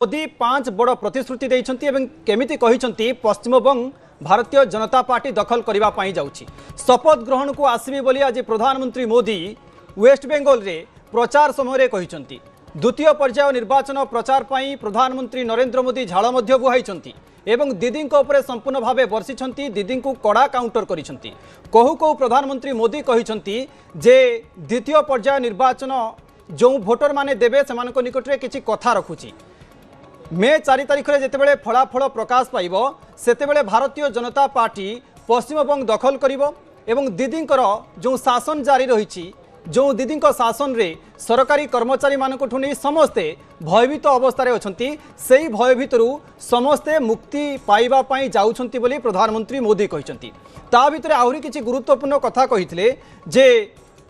मोदी 5 बड़ प्रतिश्रुति देइछंती एवं केमिति कहिछंती पश्चिमबंग भारतीय जनता पार्टी दखल करबा पई जाउछि। शपथ ग्रहण को आसीबे बोली आज प्रधानमंत्री मोदी वेस्ट बेंगल रे प्रचार समय कहिछंती। द्वितीय पर्याय निर्वाचन प्रचार पई प्रधानमंत्री नरेंद्र मोदी झाड़ मध्य बुहाइछंती एवं दीदी उपरे संपूर्ण भावे वर्षिछंती। दीदी को कड़ा काउंटर करिछंती। कहू कहू प्रधानमंत्री मोदी कहिछंती जे द्वितीय पर्याय निर्वाचन जो भोटर माने देबे सेमानक निकटरे किछि कथा रखुछि। मे 4 तारिख में जितेबाला फलाफल प्रकाश पाइब सेतेबेले भारतीय जनता पार्टी पश्चिमबंग दखल करिब एवं दीदींकर जो शासन जारी रही जो दीदी शासन रे सरकारी कर्मचारी मानकठु नहीं समस्ते भयभीत अवस्था अच्छी से भयभीत समस्ते मुक्ति पाइबा पई जाउछंती बोली प्रधानमंत्री मोदी कहते। ता भितर आहुरी किछि गुरुत्वपूर्ण कथा कहिथिले जे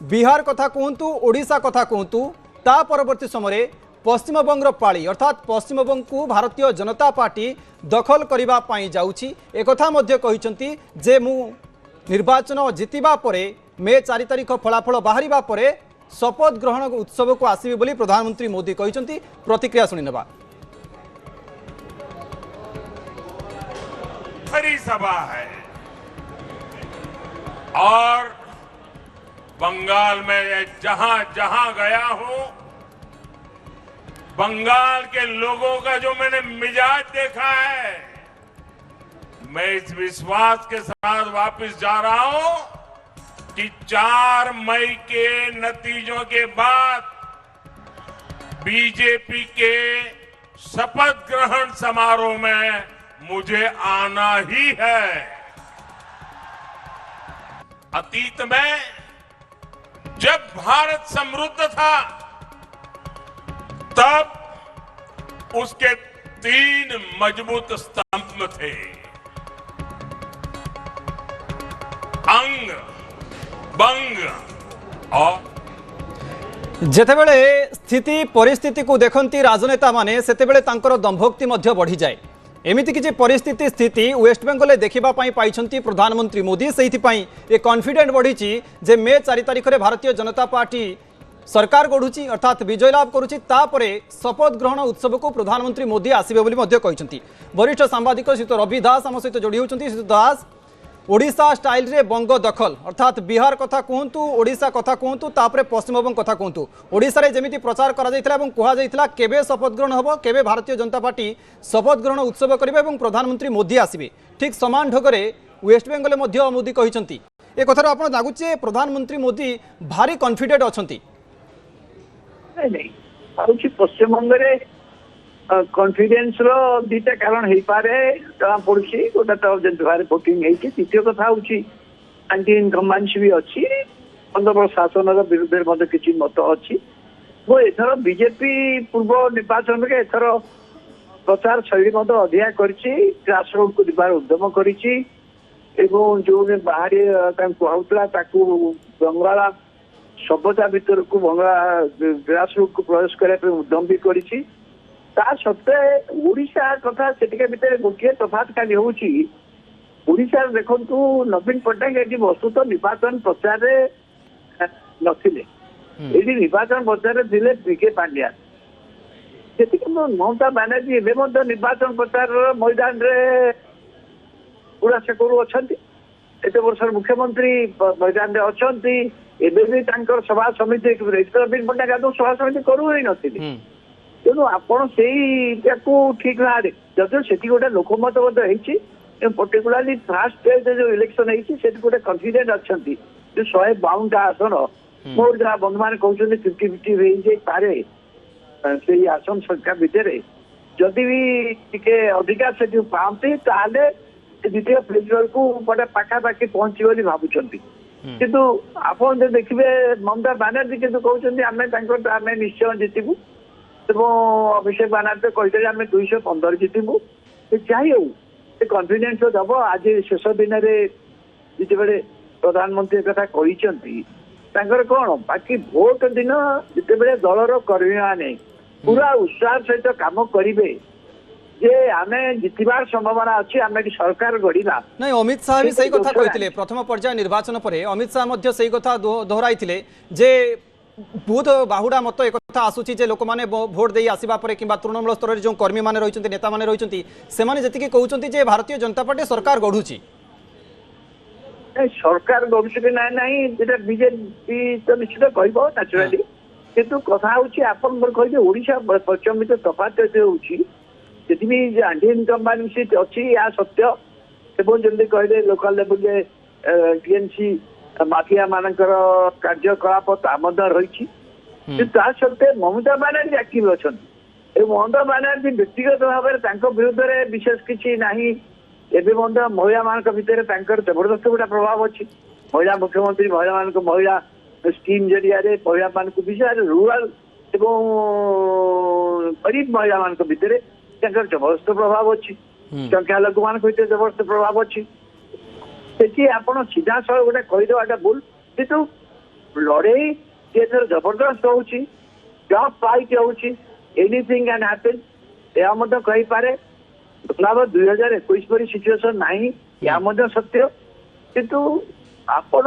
बिहार कथा कहतु ओडिशा कथा कहतु ता परवर्ती समय पश्चिमबंग पाली अर्थात पश्चिमबंग को भारतीय जनता पार्टी दखल करबा पई जाउछि। एकथा मध्य कहिसंती जे मु निर्वाचन जितिबा परे मे 4 तारिख फलाफल बाहरिबा परे शपथ ग्रहण उत्सव को आसीबे बोली प्रधानमंत्री मोदी कहिसंती। प्रतिक्रिया सुनि नेबा। खरी सभा है और बंगाल में जहां जहां गया हूं बंगाल के लोगों का जो मैंने मिजाज देखा है मैं इस विश्वास के साथ वापस जा रहा हूं कि 4 मई के नतीजों के बाद बीजेपी के शपथ ग्रहण समारोह में मुझे आना ही है। अतीत में जब भारत समृद्ध था तब उसके 3 मजबूत स्तंभ थे, अंग, बंग और जेतेबेले स्थिति परिस्थिति को देखती राजनेता माने सेतेबेले तांकर दंभोक्ति मध्य बढ़ी जाए। एमिति किछि परिस्थिति स्थिति वेस्ट बेंगल देखा पाई प्रधानमंत्री मोदी से कॉन्फिडेंट बढ़ी जे मे 4 तारिख में भारतीय जनता पार्टी सरकार गढ़ुची अर्थात विजय लाभ करुची। तापरे शपथ ग्रहण उत्सव को प्रधानमंत्री मोदी आसीबे बोली मध्य कहिसंती। वरिष्ठ सांबादिक श्रीयुत रवि दास आम सहित जोड़ी होचंती। श्रीयुत दास, ओडिशा स्टाइल रे बंग दखल अर्थात बिहार कथा कहतु ओडिशा कथा कहतु तापरे पश्चिमबंग कथा कहतु ओडिशा रे जेमिति प्रचार करा जायतिला एवं कहा जायतिला केबे शपथ ग्रहण हबो केबे भारतीय जनता पार्टी शपथ ग्रहण उत्सव करिवे एवं प्रधानमंत्री मोदी आसीबे ठीक समान ढंगरे वेस्ट बेंगल मध्य मोदी कहिसंती। ए कथार आपण लागुचे प्रधानमंत्री मोदी भारी कॉन्फिडेंट अछंती। नहीं पश्चिमबंग कॉन्फिडेंस रो दीटा कारण हो पारे जना पड़ी गोटा तो जन भोटिंग द्वितीय कथा हूँ आंटी इनकम्बांसी भी अच्छी 15 वर्ष शासन विरुद्ध किसी मत अच्छी वो एथर बीजेपी पूर्व निर्वाचन में एथर प्रचार शैली अधिका ग्रासरूट को दिबार उद्यम कर जो बाहरी कहला बंगाला सभ्यता भीतर को बंगला ग्रासरूट को प्रवेश करने उद्यम भी कर सत्वे ओडिशा कथा से भितर गोटे तफात खाली होशा देखु नवीन पट्टनायक ये वस्तु तो निर्वाचन प्रचार नथिले ये निर्वाचन प्रचार थे पीके पांड्या जी ममता बानार्जी एवं निर्वाचन प्रचार मैदान रे पूरा से करू अच्छा एत वर्ष मुख्यमंत्री मैदान में अच्छा एवं सभा समिति नवीन पट्टनायक आदौ सभा समिति करू ही नथिले तेणु आपण ठीक ना जदि से गोटे लोकमत पर्टिकुलाली फास्ट फेज जो इलेक्शन होती गोटे कन्फिडेंट अच्छा जो 152 आसन मोर जहाँ बंधु मैंने कहते 50-50 पारे से आसन संख्या भितर जदि भी टिके अधिकार से पाते द्वितीय फेज को गोटे पाखापाखि पहुंची भावुं किंतु आपड़ देखिए ममता बानार्जी किंतु कहते आम निश्चय जितबू अभिषेक बानार्जी कहते आम 215 जितबू चाहिए कन्फिडेंस दब आज शेष दिन में जिते प्रधानमंत्री कथा कहते कौन बाकी भोट दिन जिते दलर कर्मी मैंने पूरा उत्साह सहित काम करेंगे जे आमे जितबार संभावना अच्छी आमे सरकार गढ़ा नहीं। अमित शाह भी सही कथा कहते प्रथम पर्याय निर्वाचन पर अमित शाह सही कथा दोहराई जे बुध बाहुड़ा मत एक कथा आसूची जे लोक मैंने भोट दे आसवा पर कि तृणमूल स्तर में जो कर्मी मैंने रही नेता मैंने रही जी कहते भारतीय जनता पार्टी सरकार गढ़ुची सरकार गढ़ुची कि ना बीजेपी तो निश्चित कह न्याचुराली किंतु कथा होकर ओडिशा पश्चिम तो तफात होती आंटी इनकम सीट अच्छी या सत्य जमी कहले लोकल लेवल टीएमसी माफिया मानकर कार्यकलाप रही सत्वे ममता बानार्जी एक्टिव अच्छा ममता बानार्जी व्यक्तिगत भाव में विरुद्ध में विशेष किसी ना एवं महिला मान भितर जबरदस्त गोटे प्रभाव अच्छी महिला मुख्यमंत्री महिला मान महिला स्कीम जरिया महिला मान विशेष रूराल एवं गरीब महिला मान भितर जबरदस्त प्रभाव अच्छी संख्यालघु मान भितर जबरदस्त प्रभाव अच्छी आप सीधा सड़क गोटे कहीदेवाटा भूल कितु लड़े जबरदस्त होची टफ फाइट होची एनीथिंग कैन हैपन यह कही पारे मतलब 2021 परी सिचुएशन नहीं या सत्य किंतु आपण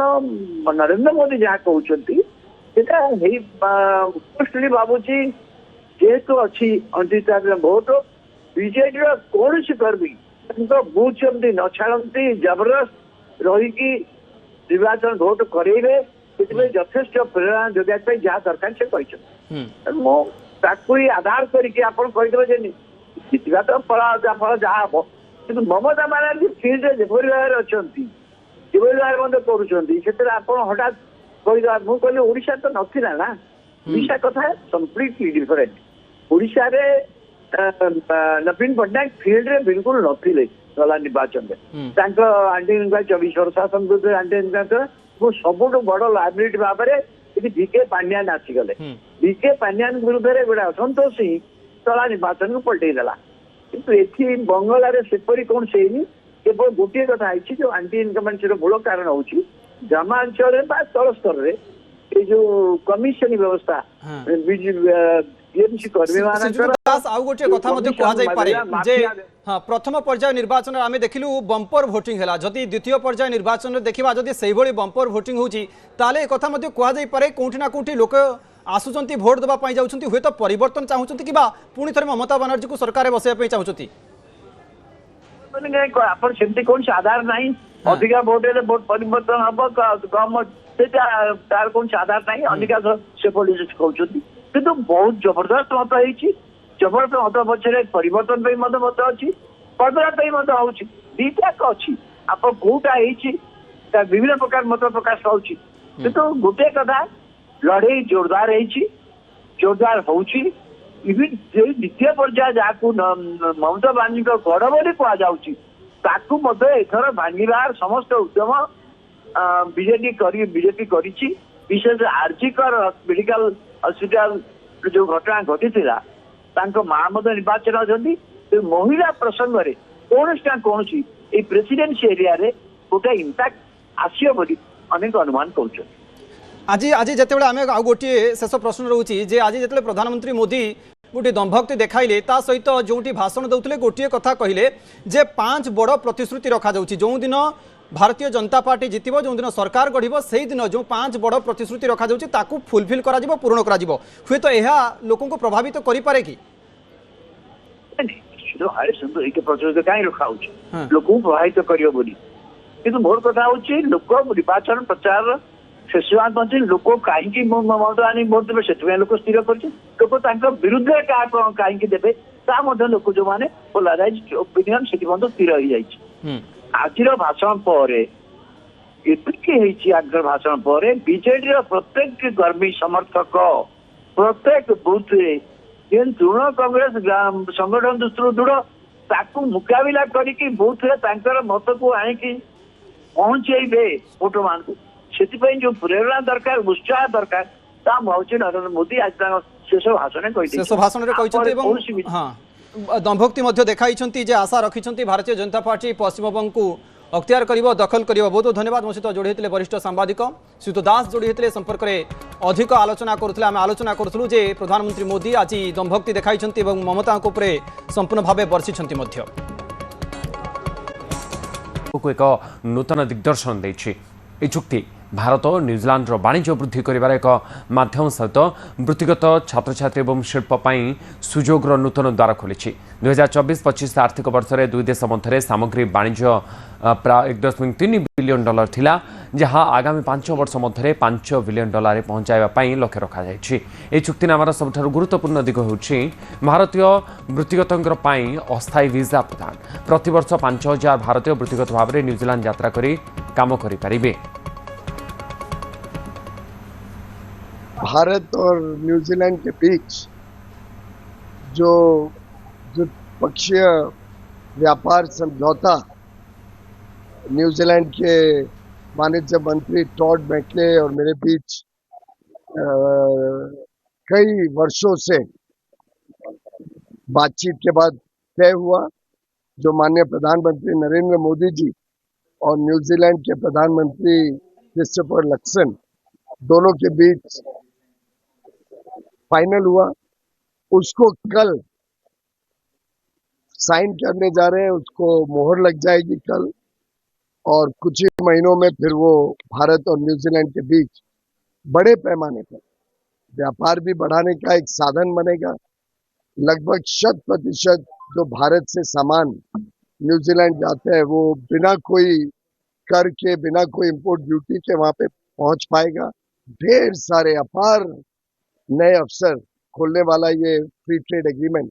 नरेंद्र मोदी जहाँ कहते मोस्टली भावुची जेहेतु अच्छी 29 तारीख भोट बीजेडी कौन कर्मी बूथ जमी न छाड़ती जबरदस्त रही निर्वाचन भोट करेबे यथेष्ट प्रेरणा जोगाई जहाँ दरकार से कहते आधार करदे जितवा तो फल जहाँ हम कि ममता बानार्जी फिल्ड जेपरी भाव अच्छा भाव कर हठात कहीदा मुझे कहली ओडिशा तो नथिला ना ओडिशा कथा कम्प्लीटली डिफरेंट ओडिशा रे नवीन पट्टनायक फिल्ड रे बिल्कुल नथिले गला निर्वाचन में आंटी 24 वर्ष शासन आंटी सबुठ बड़ लाइबिलिटी भाव में भिके पांड्यान आसीगले भिके पांड्यान विरुद्ध में गोटे असंतोष ही तला निर्वाचन को पलटेदेला किंतु एथि बंगाल सेपरी कौन से केवल गोटे कथा जो आंटी इनकमेंसी मूल कारण हूँ ग्रामांचल तल स्तर में जो कमिशन व्यवस्था टीएमसी कर्मी हाँ प्रथम पर्याय निर्वाचन आम देखिलु बंपर भोटिंग है जदि द्वितीय पर्याय निर्वाचन देखा जदि से बंपर भोटिंग होची ताले कथा कहुई पारे कोठी ना कोठी लोक आसुंच भोट देवाई जाऊँ हुए तो परिवर्तन चाहूँगी कि पुणी थे ममता बानार्जी को सरकार बसैया चाहूँगी कौन से आधार ना अधिका भोट भोट परिवर्तन हम कम तार कौन से आधार ना अधिका से कहते कि बहुत जबरदस्त मत हो जबरदस्त मत पचर परिवर्तन मत अच्छी बदलाव हूँ दीटाक अच्छी आप कौटा विभिन्न प्रकार मत प्रकाश पाँच कि गोटे कथा लड़े जोरदार जोरदार होची इवन द्वितीय पर्याय जहाँ ममता बानार्जी गढ़ बोली कहुच्छी एथर भांगार समस्त उद्यम बीजेपी करी विशेष आरजीकर मेडिकल हॉस्पिटल जो घटना घटी माँ निर्वाचन अच्छा महिला प्रसंग में कौन ना कौन प्रेसिडेंसी एरिया रे गोटे इंपैक्ट आसियो बोली अनेक अनुमान कर आज आज जिते आम आ गोटे शेष प्रश्न रोचे जे आज जिते प्रधानमंत्री मोदी गोटे दंभक्ति देखाइले ता सहित जो भाषण देते गोटे कथा कहले जे 5 बड़ प्रतिश्रुति रखा जो दिन भारतीय जनता पार्टी जितब जो दिन सरकार गढ़ से दिन जो 5 बड़ प्रतिश्रुति रखा फुलफिल कर पूरण कर हुए तो यह लोक प्रभावित करे कि प्रतिश्रुति कहीं रखा लोक प्रभावित कर मोर कथा हूँ लोक निर्वाचन प्रचार शेष पहुंचे लोक कहीं ममता बानार्जी भोट देवे से लोक स्थिर कर विरुद्ध कहीं देवे लोक जो मैंने पोलाराइज ओपिनियन से स्थिर हो जाए आज भाषण पर आज भाषण पर बीजेडी प्रत्येक कर्मी समर्थक प्रत्येक बुथ तृणमूल कांग्रेस संगठन दृष्टि दृढ़ मुकाबला करके बुथ मत को आनिकी पहुंचे भोटर मान से जो प्रेरणा दरकार उत्साह दरकार नरेंद्र मोदी आज शेष भाषण दंभक्ति देखाई आशा रखिंट भारतीय जनता पार्टी पश्चिमबंग को अख्तियार कर दखल कर बहुत बहुत धन्यवाद मो सहित जोड़ी होते वरिष्ठ सांबादिक श्रीयुत दास जोड़ी होते संपर्क में अधिक आलोचना करुले आम आलोचना करूँ जे प्रधानमंत्री मोदी आज दंभक्ति देखाई ममता संपूर्ण भाव बर्षिंट एक नूतन दिग्दर्शन चुक्ति भारत और न्यूजीलैंड वाणिज्य वृद्धि कर एक माध्यम सहित वृत्तिगत छात्र छात्री और शिल्प सुजोगर नूतन द्वार खोली 2024-25 आर्थिक वर्ष में दुई देश मध्य सामग्री वाणिज्य प्राय $1.3 बिलियन थिला जहां आगामी 5 वर्ष मध्य $5 बिलियन पहुंचाइबा लक्ष्य रखा जायछि। चुक्तिनामार सबुठारु गुरुत्वपूर्ण दिग होछि भारतीय वृत्तिगतंकर अस्थायी वीजा प्रदान। प्रतिवर्ष 5,000 भारतीय वृत्तिगत भाव में न्यूजीलैंड यात्रा करी काम करें। भारत और न्यूजीलैंड के बीच जो द्विपक्षीय व्यापार समझौता न्यूजीलैंड के वाणिज्य मंत्री टॉड मैकले और मेरे बीच कई वर्षों से बातचीत के बाद तय हुआ, जो माननीय प्रधानमंत्री नरेंद्र मोदी जी और न्यूजीलैंड के प्रधानमंत्री क्रिस्टोफर लक्सन दोनों के बीच फाइनल हुआ, उसको कल साइन करने जा रहे हैं। उसको मोहर लग जाएगी कल और कुछ ही महीनों में फिर वो भारत और न्यूजीलैंड के बीच बड़े पैमाने पर व्यापार भी बढ़ाने का एक साधन बनेगा। लगभग 100% जो भारत से सामान न्यूजीलैंड जाते हैं वो बिना कोई कर के, बिना कोई इंपोर्ट ड्यूटी के वहां पे पहुंच पाएगा। ढेर सारे अपार नए अवसर खोलने वाला ये फ्री ट्रेड एग्रीमेंट